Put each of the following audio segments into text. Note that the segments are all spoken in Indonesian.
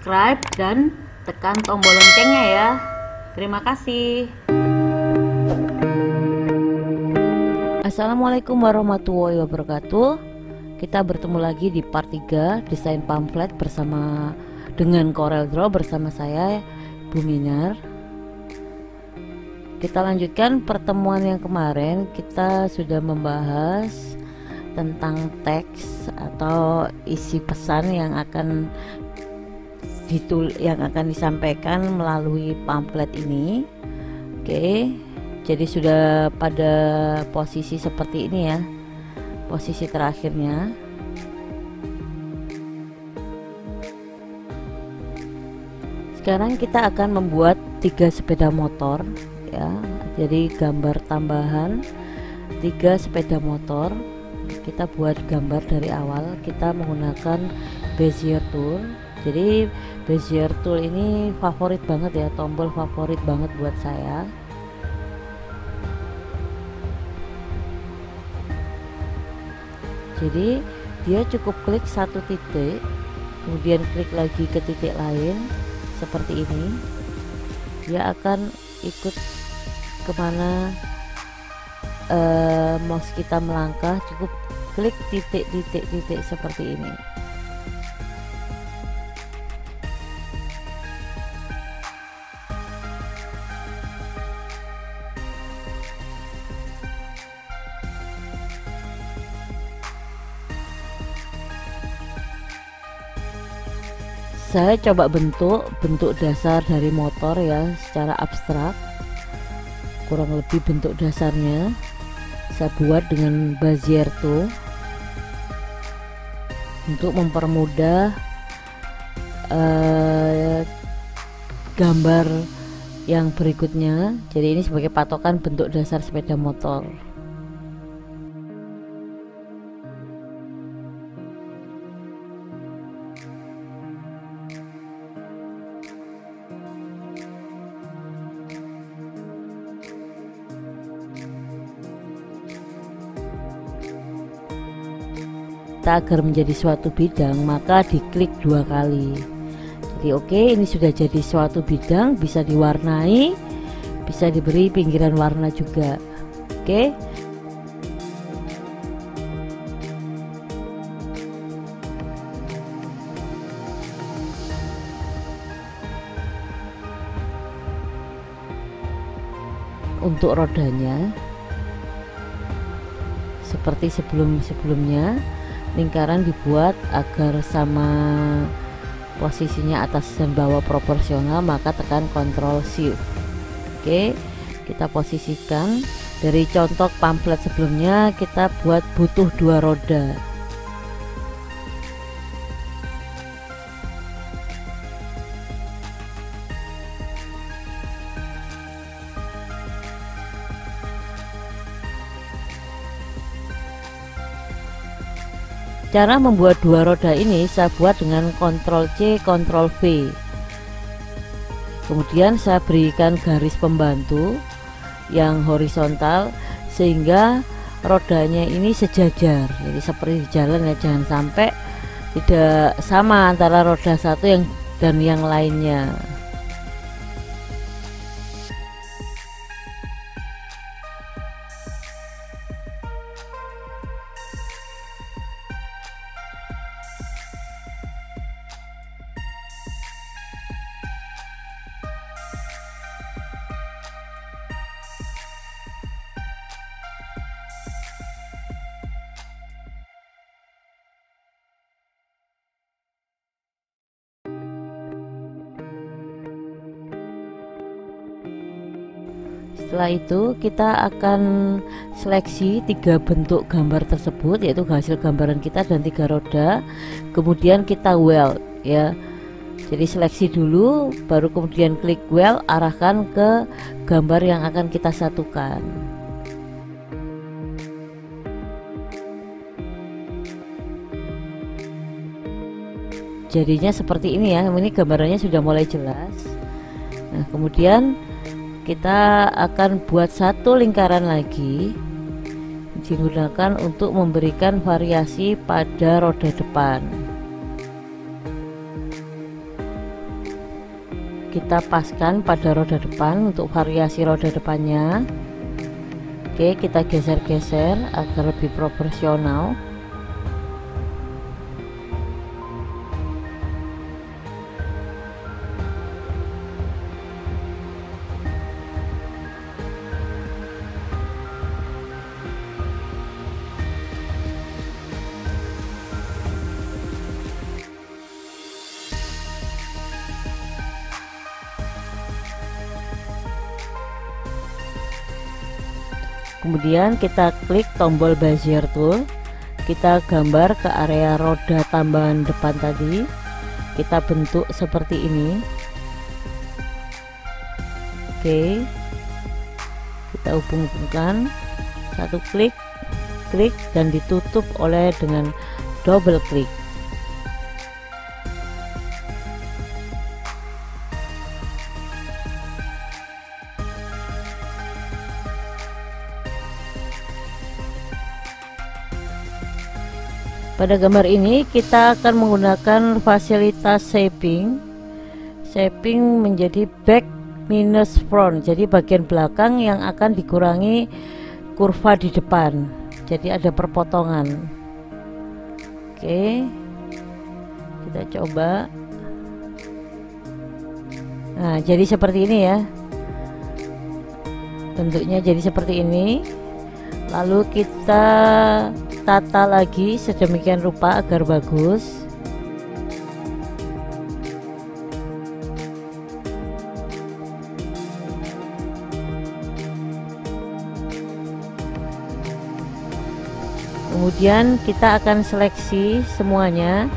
subscribe dan tekan tombol loncengnya ya. Terima kasih. Assalamualaikum warahmatullahi wabarakatuh. Kita bertemu lagi di part 3 desain pamflet dengan CorelDRAW bersama saya Bu Minar. Kita lanjutkan pertemuan yang kemarin. Kita sudah membahas tentang teks atau isi pesan yang akan disampaikan melalui pamflet ini. Oke, jadi sudah pada posisi seperti ini ya, posisi terakhirnya. Sekarang kita akan membuat 3 sepeda motor ya, jadi gambar tambahan 3 sepeda motor. Kita buat gambar dari awal, kita menggunakan Bezier tool. Jadi Bezier tool ini favorit banget ya, tombol favorit banget buat saya. Jadi dia cukup klik satu titik, kemudian klik lagi ke titik lain seperti ini. Dia akan ikut kemana mouse kita melangkah, cukup klik titik seperti ini. Saya coba bentuk dasar dari motor ya, secara abstrak, kurang lebih bentuk dasarnya saya buat dengan Bezier tool untuk mempermudah gambar yang berikutnya. Jadi ini sebagai patokan bentuk dasar sepeda motor. Agar menjadi suatu bidang, maka diklik 2 kali. Jadi oke, ini sudah jadi suatu bidang, bisa diwarnai, bisa diberi pinggiran warna juga. Oke, untuk rodanya seperti sebelumnya, lingkaran dibuat agar sama posisinya atas dan bawah proporsional, maka tekan Ctrl Shift. Oke, kita posisikan. Dari contoh pamflet sebelumnya kita butuh 2 roda. Cara membuat 2 roda ini saya buat dengan Ctrl C, Ctrl V. Kemudian saya berikan garis pembantu yang horizontal sehingga rodanya ini sejajar. Jadi seperti di jalan ya, jangan sampai tidak sama antara roda satu dan yang lainnya. Setelah itu kita akan seleksi 3 bentuk gambar tersebut, yaitu hasil gambaran kita dan 3 roda. Kemudian kita weld ya. Jadi seleksi dulu, baru kemudian klik weld, arahkan ke gambar yang akan kita satukan. Jadinya seperti ini ya. Ini gambarannya sudah mulai jelas. Nah, kemudian kita akan buat 1 lingkaran lagi, digunakan untuk memberikan variasi pada roda depan. kita paskan pada roda depan untuk variasi roda depannya. Oke, kita geser-geser agar lebih proporsional. Kemudian kita klik tombol Bezier tool, kita gambar ke area roda tambahan depan tadi, kita bentuk seperti ini. Oke, kita hubung-hubungkan, satu klik, dan ditutup oleh dengan double klik. Pada gambar ini kita akan menggunakan fasilitas shaping menjadi back minus front, jadi bagian belakang yang akan dikurangi kurva di depan, jadi ada perpotongan. Oke, kita coba. Nah, jadi seperti ini ya, bentuknya jadi seperti ini. Lalu kita tata lagi sedemikian rupa agar bagus. Kemudian kita akan seleksi semuanya,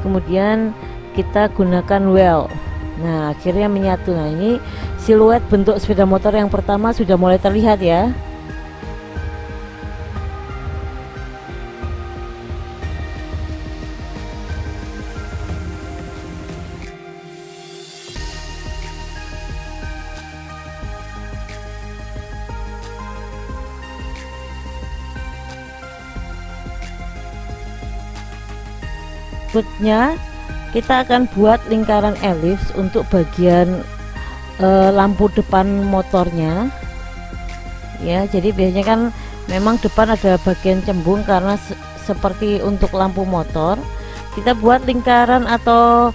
kemudian kita gunakan well. Nah, akhirnya menyatu. Nah, ini siluet bentuk sepeda motor yang pertama sudah mulai terlihat ya. Berikutnya kita akan buat lingkaran elips untuk bagian lampu depan motornya ya. Jadi biasanya kan memang depan ada bagian cembung karena seperti untuk lampu motor. Kita buat lingkaran atau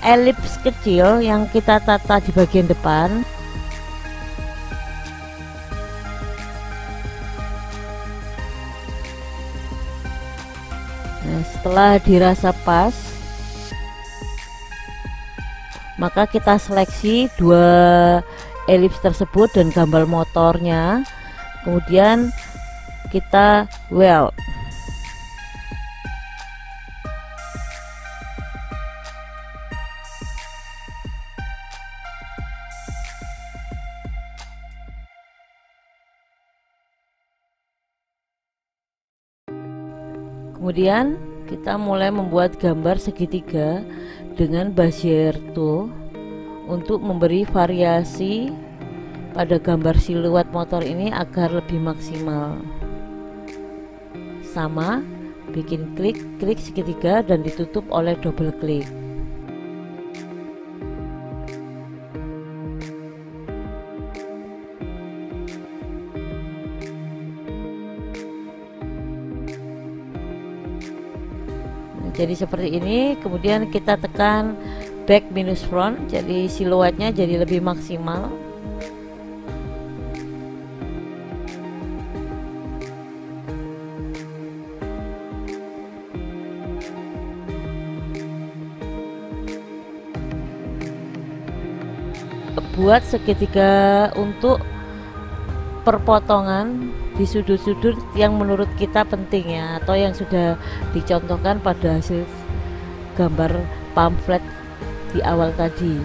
elips kecil yang kita tata di bagian depan. Nah, setelah dirasa pas, maka kita seleksi dua elips tersebut dan gambar motornya, kemudian kita weld. Kemudian kita mulai membuat gambar segitiga dengan Bezier tool untuk memberi variasi pada gambar siluet motor ini agar lebih maksimal. Sama, bikin klik segitiga dan ditutup oleh double klik. Jadi seperti ini, kemudian kita tekan back minus front, jadi siluetnya jadi lebih maksimal. Buat segitiga untuk perpotongan di sudut-sudut yang menurut kita penting ya, atau yang sudah dicontohkan pada hasil gambar pamflet di awal tadi.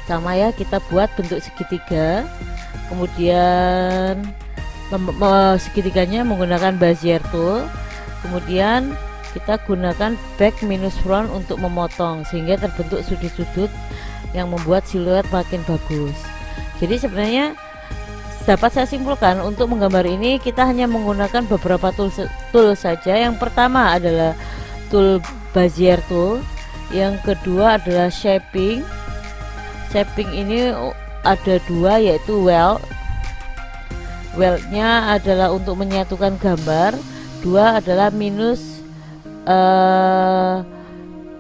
Sama ya, kita buat bentuk segitiga, kemudian segitiganya menggunakan Bezier tool, kemudian kita gunakan back minus front untuk memotong sehingga terbentuk sudut-sudut yang membuat siluet makin bagus. Jadi sebenarnya dapat saya simpulkan untuk menggambar ini kita hanya menggunakan beberapa tool saja. Yang pertama adalah tool Bezier tool, yang kedua adalah shaping. Shaping ini ada dua, yaitu weld-nya adalah untuk menyatukan gambar, dua adalah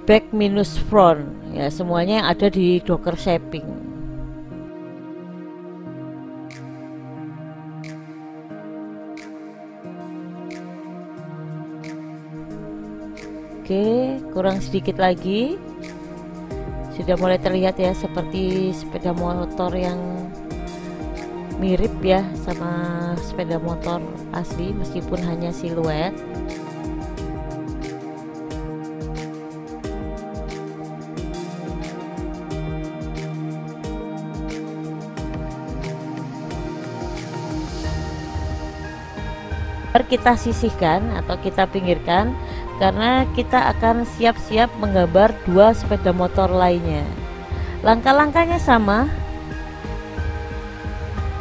back minus front, ya semuanya yang ada di Docker shaping. Oke, kurang sedikit lagi. Sudah mulai terlihat ya, seperti sepeda motor yang mirip ya sama sepeda motor asli meskipun hanya siluet. Kita sisihkan atau kita pinggirkan karena kita akan siap-siap menggambar dua sepeda motor lainnya. Langkah-langkahnya sama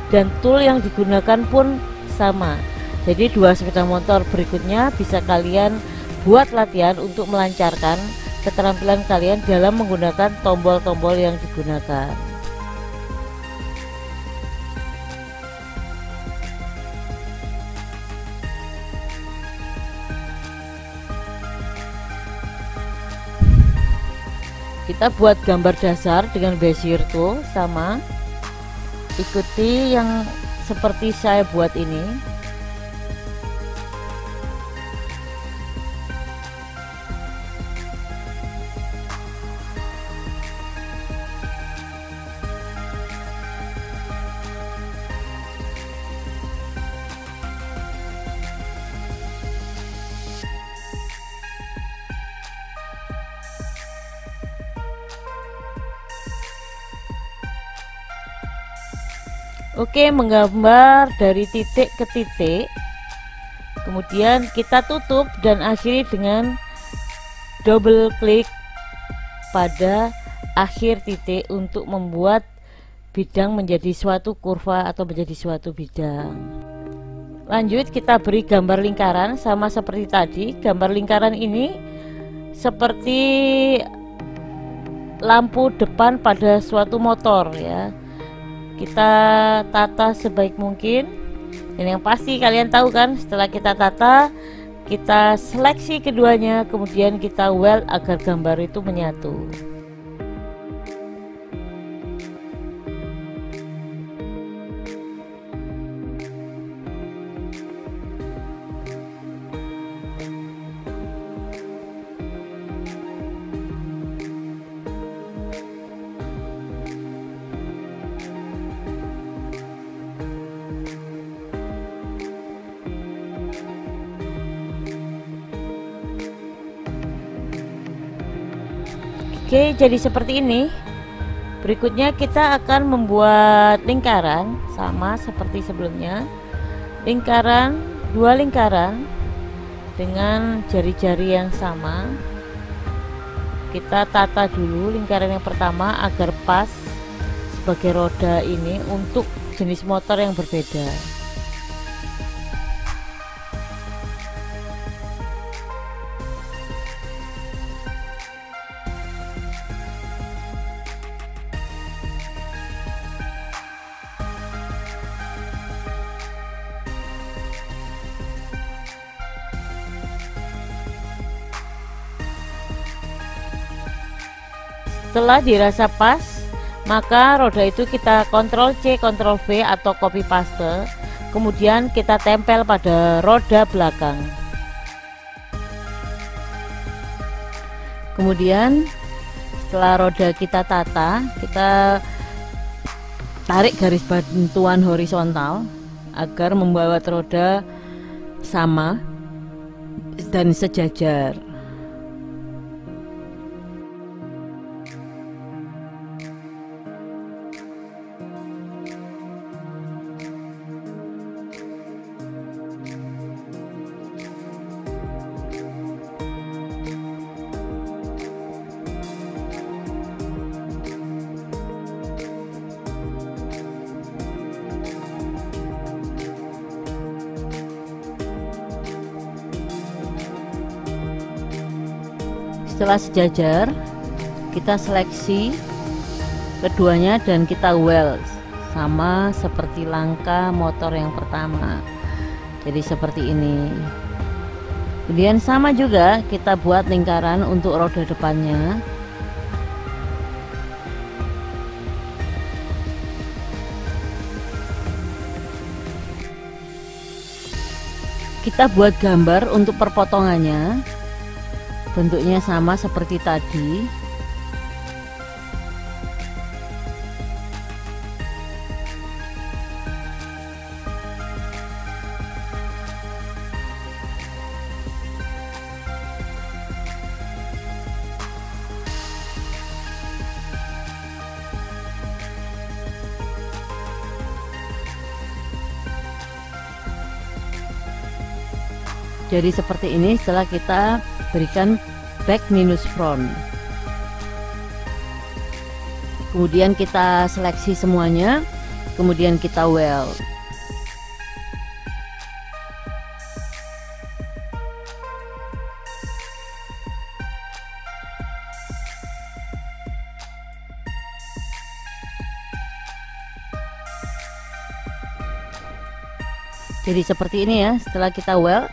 dan tool yang digunakan pun sama. Jadi dua sepeda motor berikutnya bisa kalian buat latihan untuk melancarkan keterampilan kalian dalam menggunakan tombol-tombol yang digunakan. Kita buat gambar dasar dengan Bezier tool sama, ikuti yang seperti saya buat ini. Oke, menggambar dari titik ke titik, kemudian kita tutup dan akhiri dengan double klik pada akhir titik untuk membuat bidang menjadi suatu kurva atau menjadi suatu bidang. Lanjut, kita beri gambar lingkaran sama seperti tadi. Gambar lingkaran ini seperti lampu depan pada suatu motor ya. Kita tata sebaik mungkin, dan yang pasti kalian tahu kan, setelah kita tata, kita seleksi keduanya, kemudian kita weld agar gambar itu menyatu. Oke, jadi seperti ini. Berikutnya kita akan membuat lingkaran sama seperti sebelumnya. Lingkaran, dua lingkaran dengan jari-jari yang sama. Kita tata dulu lingkaran yang pertama agar pas sebagai roda ini untuk jenis motor yang berbeda. Setelah dirasa pas, maka roda itu kita Ctrl C, Ctrl V atau copy paste, kemudian kita tempel pada roda belakang. Kemudian setelah roda kita tata, kita tarik garis bantuan horizontal agar membuat roda sama dan sejajar. Setelah sejajar, kita seleksi keduanya dan kita weld sama seperti langkah motor yang pertama. Jadi seperti ini. Kemudian sama juga kita buat lingkaran untuk roda depannya. Kita buat gambar untuk perpotongannya, bentuknya sama seperti tadi. Jadi seperti ini setelah kita berikan back minus front. Kemudian kita seleksi semuanya, kemudian kita weld. Jadi seperti ini ya, setelah kita weld.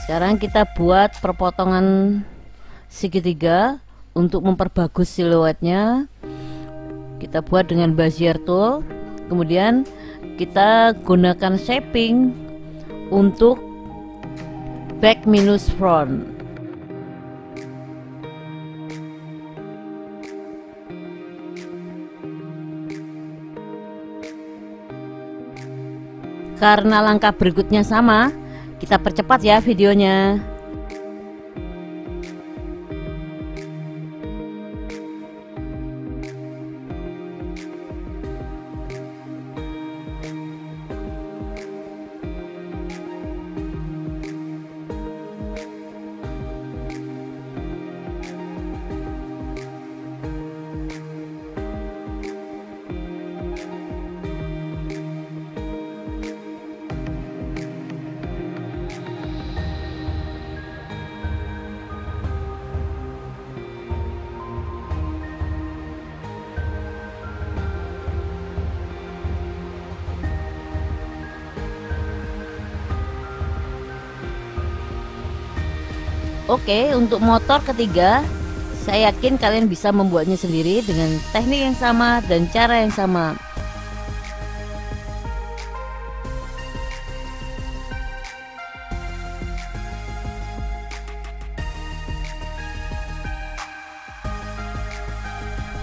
Sekarang kita buat perpotongan segitiga untuk memperbagus siluetnya. Kita buat dengan Bezier tool. Kemudian kita gunakan shaping untuk back minus front. Karena langkah berikutnya sama, kita percepat ya videonya. Oke, untuk motor ketiga, saya yakin kalian bisa membuatnya sendiri dengan teknik yang sama dan cara yang sama.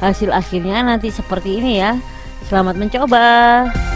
Hasil akhirnya nanti seperti ini ya. Selamat mencoba.